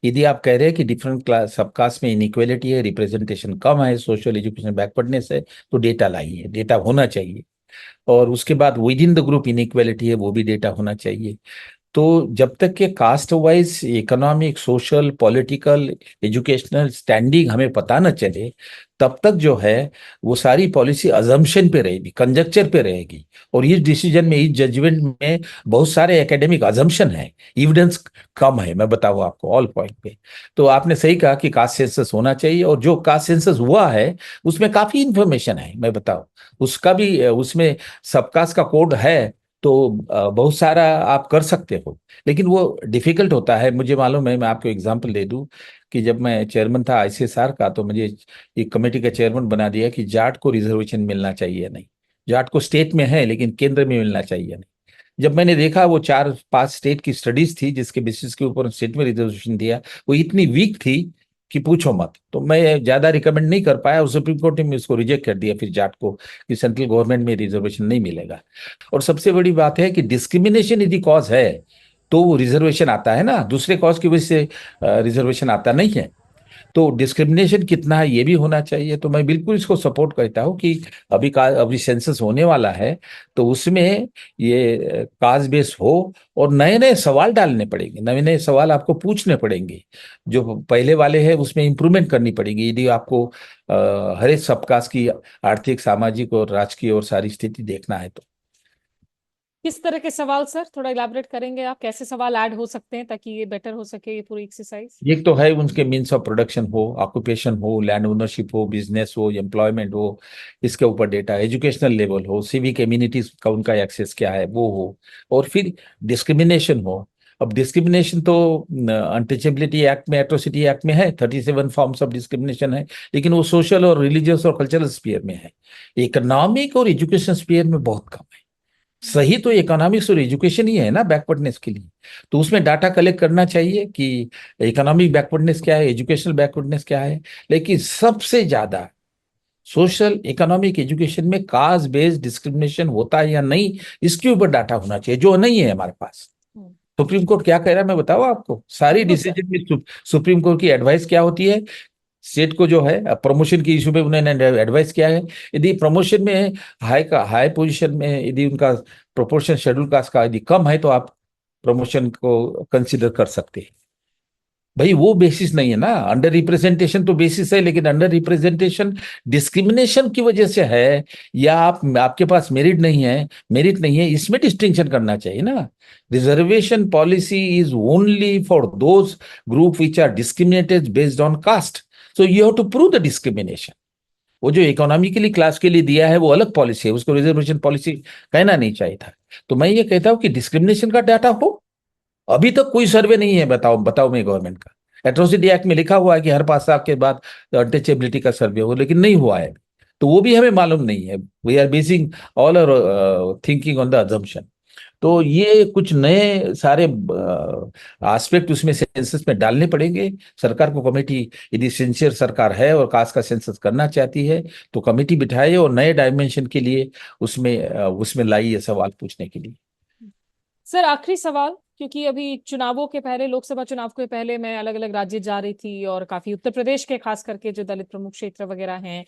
यदि आप कह रहे हैं कि डिफरेंट क्लास सबकास्ट में इनइक्वालिटी है, रिप्रेजेंटेशन कम है, सोशल एजुकेशन बैकवर्डनेस है, तो डेटा लाइए, डेटा होना चाहिए। और उसके बाद with in the group inequality है, वो भी डेटा होना चाहिए। तो जब तक के caste wise economic social political educational standing हमें पता न चले, तब तक जो है वो सारी पॉलिसी अजम्पशन पे रहेगी, कंजक्चर पे रहेगी। और इस डिसीजन में, इस जजमेंट में बहुत सारे एकेडमिक अजम्पशन है, एविडेंस कम है, मैं बताऊं आपको ऑल पॉइंट पे। तो आपने सही कहा कि कास्ट सेंसस होना चाहिए, और जो कास्ट सेंसस हुआ है उसमें काफी इंफॉर्मेशन है, मैं बताऊं उसका भी, उसमें सबकास्ट का कोड है। तो बहुत सारा आप कर सकते हो, लेकिन वो डिफिकल्ट होता है। मुझे मालूम है, मैं आपको एग्जांपल दे दूं कि जब मैं चेयरमैन था आईसीएसआर का, तो मुझे एक कमेटी का चेयरमैन बना दिया कि जाट को रिजर्वेशन मिलना चाहिए नहीं। जाट को स्टेट में है लेकिन केंद्र में मिलना चाहिए नहीं। जब मैंने देखा वो 4-5 स्टेट की स्टडीज थी जिसके बेसिस के ऊपर स्टेट में रिजर्वेशन दिया, वो इतनी वीक थी कि पूछो मत। तो मैं ज्यादा रिकमेंड नहीं कर पाया और सुप्रीम कोर्ट ने उसको रिजेक्ट कर दिया फिर जाट को, कि सेंट्रल गवर्नमेंट में रिजर्वेशन नहीं मिलेगा। और सबसे बड़ी बात है कि डिस्क्रिमिनेशन यदि कॉज है तो वो रिजर्वेशन आता है ना, दूसरे कॉज की वजह से रिजर्वेशन आता नहीं है। तो डिस्क्रिमिनेशन कितना है ये भी होना चाहिए। तो मैं बिल्कुल इसको सपोर्ट करता हूँ कि अभी सेंसस होने वाला है, तो उसमें ये कास्ट बेस हो, और नए नए सवाल डालने पड़ेंगे, नए नए सवाल आपको पूछने पड़ेंगे। जो पहले वाले हैं उसमें इंप्रूवमेंट करनी पड़ेगी यदि आपको हर एक सबकास्ट की आर्थिक सामाजिक और राजकीय और सारी स्थिति देखना है तो। किस तरह के सवाल सर, थोड़ा इलाबरेट करेंगे आप, कैसे सवाल ऐड हो सकते हैं ताकि ये बेटर हो सके ये पूरी एक्सरसाइज? एक तो है उनके मीन्स ऑफ प्रोडक्शन हो, ऑक्यूपेशन हो, लैंड ओनरशिप हो, बिजनेस हो, एम्प्लॉयमेंट हो, इसके ऊपर डेटा, एजुकेशनल लेवल हो, सिविक कम्युनिटीज का उनका एक्सेस क्या है वो हो, और फिर डिस्क्रिमिनेशन हो। अब डिस्क्रिमिनेशन तो अनटचेबिलिटी एक्ट में, एट्रोसिटी एक्ट में है, 37 फॉर्म्स ऑफ डिस्क्रिमिनेशन है, लेकिन वो सोशल और रिलीजियस और कल्चरल स्पीयर में है। इकोनॉमिक और एजुकेशन स्पीयर में बहुत कम है। सही तो इकोनॉमिक्स और एजुकेशन ही है ना बैकवर्डनेस के लिए। तो उसमें डाटा कलेक्ट करना चाहिए कि इकोनॉमिक बैकवर्डनेस क्या है, एजुकेशनल बैकवर्डनेस क्या है। लेकिन सबसे ज्यादा सोशल इकोनॉमिक एजुकेशन में कास्ट बेस्ड डिस्क्रिमिनेशन होता है या नहीं, इसके ऊपर डाटा होना चाहिए, जो नहीं है हमारे पास। सुप्रीम कोर्ट क्या कह रहा है मैं बताऊं आपको, सारी बिल्कुल सर। डिसीजन में सुप्रीम कोर्ट की एडवाइस क्या होती है। स्टेट को जो है प्रमोशन की इशू पे उन्होंने एडवाइस किया है, यदि प्रमोशन में हाई पोजीशन में यदि उनका प्रोपोर्शन शेड्यूल कास्ट का यदि कम है तो आप प्रमोशन को कंसिडर कर सकते हैं। भाई वो बेसिस नहीं है ना, अंडर रिप्रेजेंटेशन तो बेसिस है, लेकिन अंडर रिप्रेजेंटेशन डिस्क्रिमिनेशन की वजह से है, या आपके पास मेरिट नहीं है, इसमें डिस्टिंक्शन करना चाहिए ना। Reservation policy is only for those group which are discriminated based on caste. So you have to prove the discrimination. वो जो इकोनॉमिकली क्लास के लिए दिया है वो अलग पॉलिसी है, उसको रिजर्वेशन पॉलिसी कहना नहीं चाहिए था। तो मैं ये कहता हूं कि डिस्क्रिमिनेशन का डाटा हो। अभी तक कोई सर्वे नहीं है, बताओ बताओ मैं गवर्नमेंट का। एट्रोसिटी एक्ट में लिखा हुआ है कि हर 5 साल के बाद अनटचेबिलिटी का सर्वे हो, लेकिन नहीं हुआ है। तो वो भी हमें मालूम नहीं है। We are basing all our thinking on the assumption. तो ये कुछ नए सारे एस्पेक्ट उसमें सेंसस में डालने पड़ेंगे। सरकार को कमेटी, यदि सिंसियर सरकार है और कास्ट का सेंसस करना चाहती है, तो कमेटी बिठाए और नए डायमेंशन के लिए उसमें लाई ये सवाल पूछने के लिए। सर आखिरी सवाल, क्योंकि अभी चुनावों के पहले, लोकसभा चुनाव के पहले मैं अलग अलग राज्य जा रही थी और काफी उत्तर प्रदेश के खास करके जो दलित प्रमुख क्षेत्र वगैरह हैं,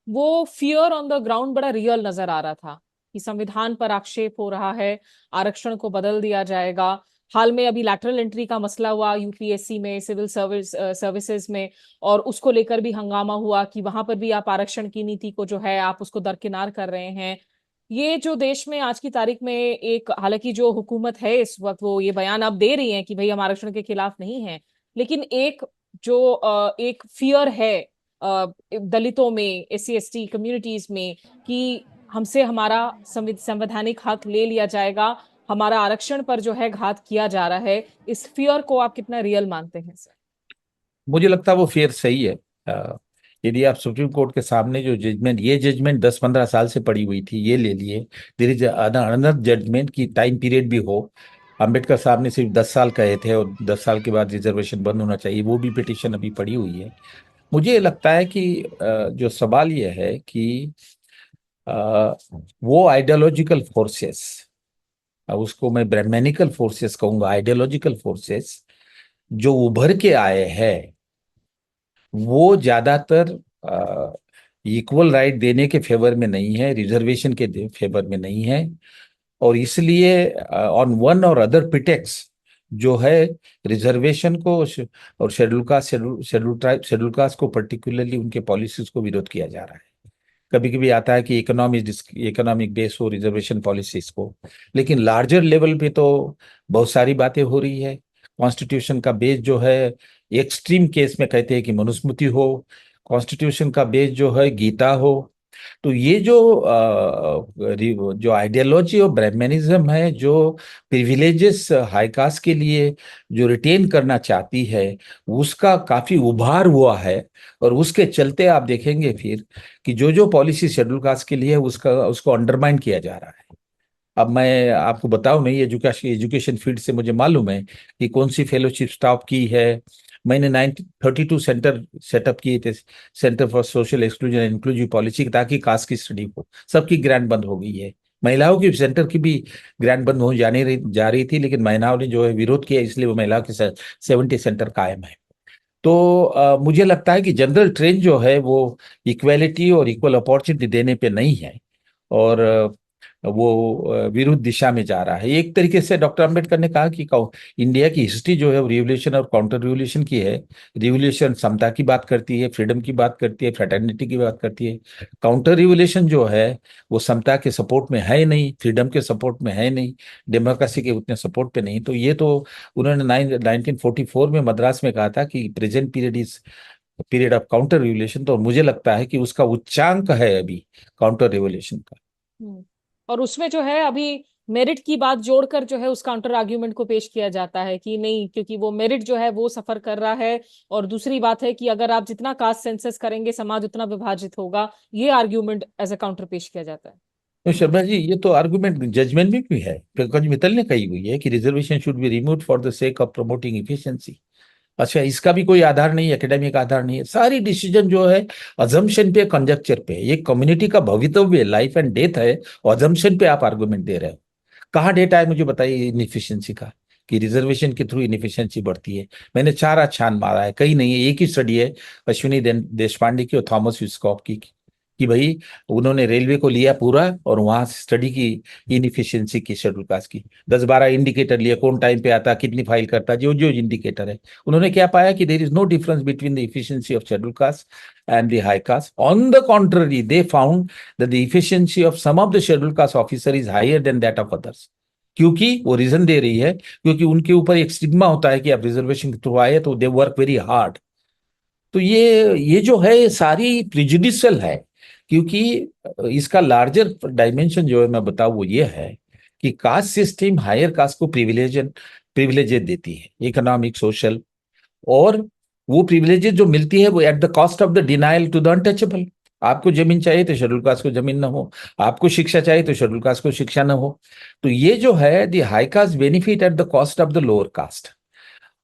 वो फियर ऑन द ग्राउंड बड़ा रियल नजर आ रहा था कि संविधान पर आक्षेप हो रहा है, आरक्षण को बदल दिया जाएगा। हाल में अभी लैटरल एंट्री का मसला हुआ यूपीएससी में, सिविल सर्विसेज में, और उसको लेकर भी हंगामा हुआ कि वहां पर भी आप आरक्षण की नीति को जो है आप उसको दरकिनार कर रहे हैं। ये जो देश में आज की तारीख में एक, हालांकि जो हुकूमत है इस वक्त वो ये बयान अब दे रही है कि भाई हम आरक्षण के खिलाफ नहीं है, लेकिन एक जो एक फियर है दलितों में, एससी एसटी कम्युनिटीज में, कि हमसे हमारा संवैधानिक हक ले लिया जाएगा, हमारा आरक्षण पर जो है घात किया जा रहा है, इस फियर को आप कितना रियल मानते हैं सर? मुझे लगता है वो फेयर सही है। यदि आप सुप्रीम कोर्ट के सामने जो जजमेंट, ये जजमेंट 10-15 साल से पड़ी हुई थी, ये ले लिए, देयर इज अनदर जजमेंट की टाइम पीरियड भी हो। अंबेडकर साहब ने सिर्फ 10 साल कहे थे और 10 साल के बाद रिजर्वेशन बंद होना चाहिए, वो भी पिटिशन अभी पड़ी हुई है। मुझे लगता है कि जो सवाल ये है कि अ, वो आइडियोलॉजिकल फोर्सेस, उसको मैं ब्राह्मणिकल फोर्सेस कहूंगा, आइडियोलॉजिकल फोर्सेस जो उभर के आए हैं, वो ज्यादातर इक्वल राइट देने के फेवर में नहीं है, रिजर्वेशन के फेवर में नहीं है। और इसलिए on one or other pretext जो है रिजर्वेशन को और schedule caste schedule tribe schedule caste को पर्टिकुलरली उनके पॉलिसीज को विरोध किया जा रहा है। कभी कभी आता है कि इकोनॉमिक बेस हो रिजर्वेशन पॉलिसीज को, लेकिन लार्जर लेवल पे तो बहुत सारी बातें हो रही है। कॉन्स्टिट्यूशन का बेस जो है, एक्सट्रीम केस में कहते हैं कि मनुस्मृति हो, कॉन्स्टिट्यूशन का बेस जो है गीता हो। तो ये जो जो आइडियोलॉजी और ब्राह्मणिज्म है, जो प्रिविलेजेस हाई कास्ट के लिए जो रिटेन करना चाहती है, उसका काफी उभार हुआ है। और उसके चलते आप देखेंगे फिर कि जो जो पॉलिसी शेड्यूल कास्ट के लिए है, उसका उसको अंडरमाइन किया जा रहा है। अब मैं आपको बताऊं, नहीं एजुकेशन एजुकेशन फील्ड से मुझे मालूम है कि कौन सी फेलोशिप स्टॉप की है। मैंने 1932 सेंटर सेटअप किए थे, centre for social exclusion and inclusive policy, ताकि कास्ट की स्टडी हो। सबकी ग्रांट बंद हो गई है। महिलाओं की सेंटर की भी ग्रांट बंद हो जा रही थी, लेकिन महिलाओं ने जो है विरोध किया, इसलिए वो महिलाओं के 70 सेंटर कायम है। तो मुझे लगता है कि जनरल ट्रेंड जो है वो इक्वेलिटी और इक्वल अपॉर्चुनिटी देने पे नहीं है, और वो विरुद्ध दिशा में जा रहा है। एक तरीके से डॉक्टर अंबेडकर ने कहा कि इंडिया की हिस्ट्री जो है वो रिवोल्यूशन और काउंटर रिवोल्यूशन की है। रिवोल्यूशन समता की बात करती है, फ्रीडम की बात करती है, फ्रेटर्निटी की बात करती है। काउंटर रिवोल्यूशन जो है वो समता के सपोर्ट में है नहीं, फ्रीडम के सपोर्ट में है नहीं, डेमोक्रेसी के उतने सपोर्ट पे नहीं। तो ये तो उन्होंने 1944 में मद्रास में कहा था कि present period is period of counter revolution. तो मुझे लगता है कि उसका उच्चांक है अभी काउंटर रिवोल्यूशन का। हम्म। और उसमें जो है अभी मेरिट की बात जोड़कर जो है उस काउंटर आर्ग्यूमेंट को पेश किया जाता है कि नहीं, क्योंकि वो मेरिट जो है वो सफर कर रहा है। और दूसरी बात है कि अगर आप जितना कास्ट सेंसस करेंगे समाज उतना विभाजित होगा। ये आर्ग्यूमेंट एज अ काउंटर पेश किया जाता है। तो शर्मा जी, ये तो आर्गुमेंट जजमेंट में भी है। पंकज मित्तल ने कही हुई है कि reservation should be remove for the sake of promoting efficiency. अच्छा, इसका भी कोई आधार नहीं है, एकेडमिक आधार नहीं है। सारी डिसीजन जो है अजम्पशन पे, कंजक्चर पे, ये कम्युनिटी का भवितव्य लाइफ एंड डेथ है, और अजम्पशन पे आप आर्गुमेंट दे रहे हो। कहाँ डेटा है मुझे बताइए इनएफिशिएंसी का, कि रिजर्वेशन के थ्रू इनएफिशिएंसी बढ़ती है। मैंने चार छान मारा है, कहीं नहीं है। एक ही स्टडी है अश्विनी देश पांडे की और थॉमस विस्कॉप की, कि भाई उन्होंने रेलवे को लिया पूरा और वहां स्टडी की इनएफिशिएंसी की शेड्यूल कास्ट की। 10-12 इंडिकेटर लिया, कौन टाइम पे आता, कितनी फाइल करता, जो जो इंडिकेटर है। उन्होंने क्या पाया कि there is no difference between the efficiency of schedule caste and the high caste. On the contrary, they found that the efficiency of some of the scheduled caste officer is higher than that of others. क्योंकि वो reason दे रही है, क्योंकि उनके ऊपर एक stigma होता है कि आप रिजर्वेशन के थ्रू आए तो दे वर्क वेरी हार्ड। तो ये जो है ये सारी प्रिजुडिशियल है। क्योंकि इसका लार्जर डायमेंशन जो है मैं बताऊं वो ये है कि कास्ट सिस्टम हायर कास्ट को प्रिविलेजेस देती है, इकोनॉमिक सोशल। और वो प्रिविलेजेस जो मिलती है वो at the cost of the denial to the untouchable. आपको जमीन चाहिए तो शेड्यूल कास्ट को जमीन ना हो, आपको शिक्षा चाहिए तो शेड्यूल कास्ट को शिक्षा ना हो। तो ये जो है the high cast benefit eight the cost of the lower caste.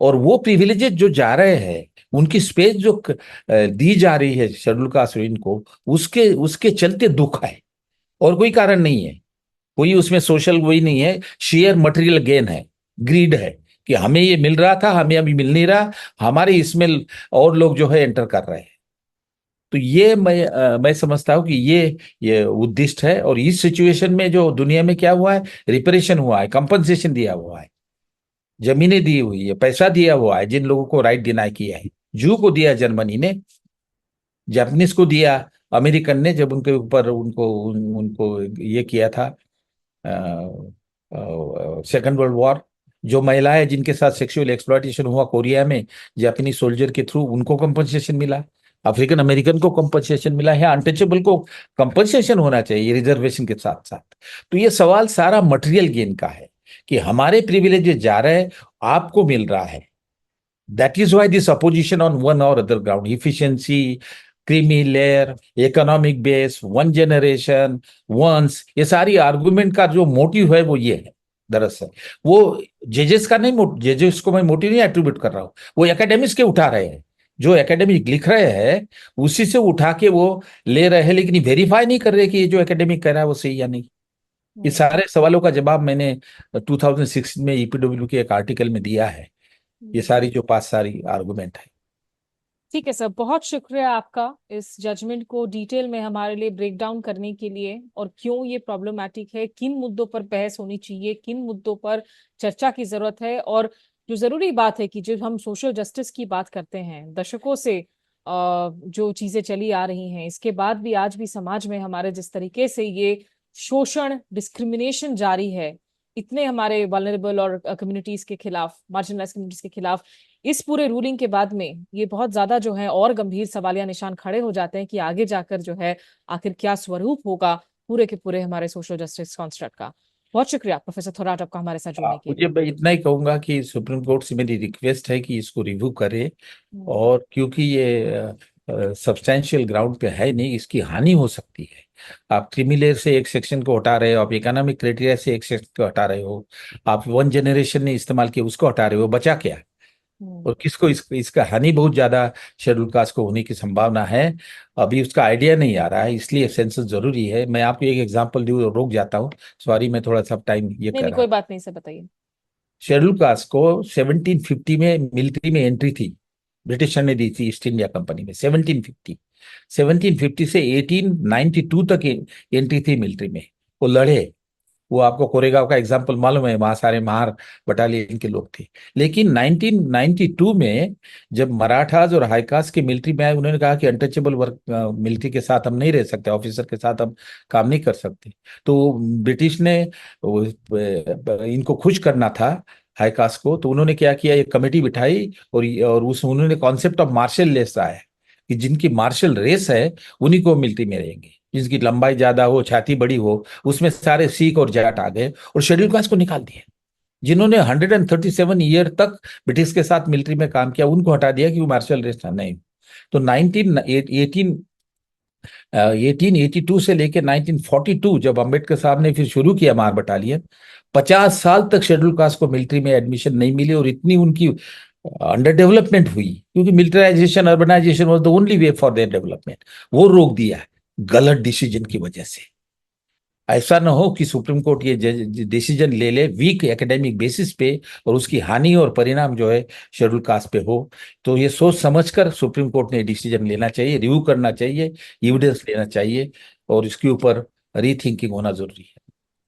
और वो प्रिविलेजेस जो जा रहे हैं, उनकी स्पेस जो दी जा रही है शेड्यूल कास्ट इनको, उसके उसके चलते दुख है, और कोई कारण नहीं है। कोई उसमें सोशल वही नहीं है, शेयर मटेरियल गेन है, ग्रीड है, कि हमें ये मिल रहा था, हमें अभी मिल नहीं रहा, हमारे इसमें और लोग जो है एंटर कर रहे हैं। तो ये मैं समझता हूं कि ये उद्दिष्ट है। और इस सिचुएशन में जो दुनिया में क्या हुआ है, रिपरेशन हुआ है, कंपनसेशन दिया हुआ है, जमीनें दी हुई है, पैसा दिया हुआ है जिन लोगों को राइट डिनाई किया है। जू को दिया जर्मनी ने, जापानीज को दिया अमेरिकन ने, जब उनके ऊपर उनको ये किया था सेकंड वर्ल्ड वॉर। जो महिलाएं जिनके साथ सेक्सुअल एक्सप्लॉयटेशन हुआ कोरिया में जापानी सोल्जर के थ्रू, उनको कंपनसेशन मिला। अफ्रीकन अमेरिकन को कंपनसेशन मिला है, अनटचेबल को कंपनसेशन होना चाहिए रिजर्वेशन के साथ साथ। तो ये सवाल सारा मटेरियल गेन का है, कि हमारे प्रिविलेजेस जा रहे हैं, आपको मिल रहा है। That is why this opposition on one or other ground, efficiency, creamy layer, economic base, one generation, once, ये सारी आर्गुमेंट का जो मोटिव है वो ये है दरअसल। वो जजेस का नहीं, जजेस को मैं मोटिव नहीं एट्रीब्यूट कर रहा हूं, वो एकेडमिक्स के उठा रहे हैं। जो एकेडमिक लिख रहे हैं उसी से उठा के वो ले रहे हैं, लेकिन वेरीफाई नहीं कर रहे कि ये जो एकेडमिक कह रहा है वो सही या नहीं। ये हम्म। सारे सवालों का जवाब मैंने 2006 में ईपीडब्ल्यू के एक आर्टिकल में दिया है। ये सारी जो पांच सारी आर्गुमेंट है। ठीक है सर, बहुत शुक्रिया आपका इस जजमेंट को डिटेल में हमारे लिए ब्रेक डाउन करने के लिए, और क्यों ये प्रॉब्लमैटिक है, किन मुद्दों पर बहस होनी चाहिए, किन मुद्दों पर चर्चा की जरूरत है, और जो जरूरी बात है कि जब हम सोशल जस्टिस की बात करते हैं, दशकों से जो चीजें चली आ रही हैं, इसके बाद भी आज भी समाज में हमारे जिस तरीके से ये शोषण, डिस्क्रिमिनेशन जारी है, इतने हमारे वल्नरेबल और कम्युनिटीज के खिलाफ, मार्जिनलाइज कम्युनिटीज के खिलाफ, इस पूरे रूलिंग के बाद में ये बहुत ज्यादा जो है और गंभीर सवालिया निशान खड़े हो जाते हैं कि आगे जाकर जो है आखिर क्या स्वरूप होगा पूरे के पूरे हमारे सोशल जस्टिस कॉन्स्ट्रक्ट का। बहुत शुक्रिया प्रोफेसर थोराट आपका हमारे साथ जुड़ने के लिए। मुझे मैं इतना ही कहूंगा कि सुप्रीम कोर्ट से मेरी रिक्वेस्ट है कि इसको रिव्यू करे, हम्म। और क्योंकि ये सब्सटेंशियल ग्राउंड पे है नहीं, इसकी हानि हो सकती है। आप क्रीमी से एक सेक्शन को हटा रहे हो, आप इकोनॉमिक क्राइटेरिया से एक सेक्शन को हटा रहे हो, आप वन जनरेशन ने इस्तेमाल किया उसको हटा रहे हो, बचा क्या? हम्म। और किसको इसका हानि बहुत ज्यादा शेड्यूल कास्ट को होने की संभावना है। अभी उसका आइडिया नहीं आ रहा है, इसलिए सेंसस जरूरी है। मैं आपको एक एग्जांपल दूं और रुक जाता हूँ। सॉरी, मैं थोड़ा सा टाइम ये नहीं कर नहीं, रहा। कोई बात नहीं, सर बताइए। शेड्यूल कास्ट को 1750 में मिलिट्री में एंट्री थी, ब्रिटिशर ने दी थी ईस्ट इंडिया कंपनी में। 1750 से 1892 तक एंट्री थी मिलिट्री में। वो लड़े। वो आपको कोरेगांव का एग्जाम्पल मालूम है, वहां सारे महार बटालियन के लोग थे। लेकिन 1992 में जब मराठास और हाई कास्ट के मिलिट्री में आए, उन्होंने कहा कि अनटचेबल वर्क मिलिट्री के साथ हम नहीं रह सकते, ऑफिसर के साथ हम काम नहीं कर सकते। तो ब्रिटिश ने इनको खुश करना था, हाई कास्ट को। तो उन्होंने क्या किया, एक कमेटी बिठाई, और उस उन्होंने कॉन्सेप्ट ऑफ मार्शल रेस लाया कि जिनकी मार्शल रेस है उन्हीं को मिलिट्री में रहेंगे, जिसकी लंबाई ज्यादा हो, छाती बड़ी हो। उसमें सारे सिख और जाट आ गए और शेड्यूल कास्ट को निकाल दिया। जिन्होंने 137 ईयर तक ब्रिटिश के साथ मिलिट्री में काम किया, उनको हटा दिया कि वो मार्शल रेस था नहीं। तो 1882 से लेकर 1942 जब अंबेडकर साहब ने फिर शुरू किया मार बटालियन, 50 साल तक शेड्यूल कास्ट को मिलिट्री में एडमिशन नहीं मिली, और इतनी उनकी अंडर डेवलपमेंट हुई, क्योंकि militarization, urbanization was the only way for their development. वो रोक दिया गलत डिसीजन की वजह से। ऐसा ना हो कि सुप्रीम कोर्ट ये डिसीजन ले ले वीक एकेडमिक बेसिस पे, और उसकी हानि और परिणाम जो है शेड्यूल कास्ट पे हो। तो ये सोच समझकर सुप्रीम कोर्ट ने डिसीजन लेना चाहिए, रिव्यू करना चाहिए, एविडेंस लेना चाहिए, और इसके ऊपर रीथिंकिंग होना जरूरी है।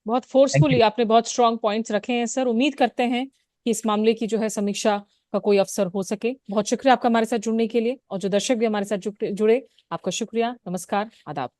बहुत थैंक फोर्सफुली यू। आपने बहुत स्ट्रांग पॉइंट्स रखे हैं सर। उम्मीद करते हैं कि इस मामले की जो है समीक्षा का कोई अवसर हो सके। बहुत शुक्रिया आपका हमारे साथ जुड़ने के लिए, और जो दर्शक भी हमारे साथ जुड़े, आपका शुक्रिया। नमस्कार, आदाब।